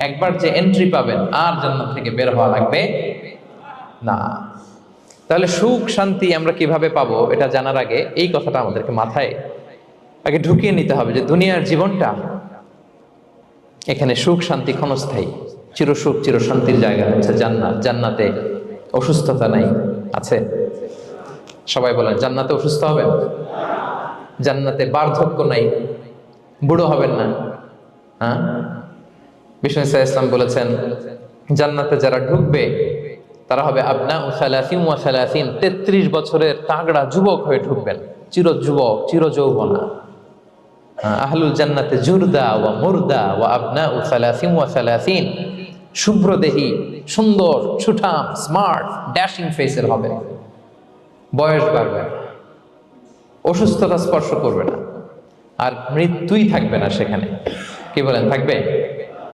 একবার যে এন্ট্রি পাবেন আর জান্নাত থেকে বের হওয়া লাগবে না। তাহলে সুখ শান্তি আমরা কিভাবে পাবো এটা জানার আগে এই কথাটা আমাদেরকে মাথায় আগে ঢুকিয়ে নিতে হবে যে দুনিয়ার জীবনটা এখানে সুখ শান্তি ক্ষণস্থায়ী, চিরসুখ চিরশান্তির জায়গা হচ্ছে জান্নাত। জান্নাতে অসুস্থতা নাই, আছে? সবাই বলেন জান্নাতে অসুস্থ হবেন? জান্নাতে বার্ধক্য নাই, বুড়ো হবেন না। হ্যাঁ, বিষ্ণু ইসলাম বলেছেন জান্নাতে যারা ঢুকবে তারা হবে আবনা ও সালাসিন ওয়া সালাসিন, 33 বছরের তাগড়া যুবক হয়ে ঢুকবেন, চির যুবক চির যৌবনা। আহলুল জান্নাতে জুরদা ওয়া মুরদা ওয়া আবনা ও সালাসিন ওয়া সালাসিন, শুভ্রদেহী, সুন্দর, সুঠাম, স্মার্ট, ড্যাশিং ফেসের হবে, বয়স বাড়বে না, অসুস্থতা স্পর্শ করবে না, আর মৃত্যুই থাকবে না সেখানে। কি বলেন, থাকবে?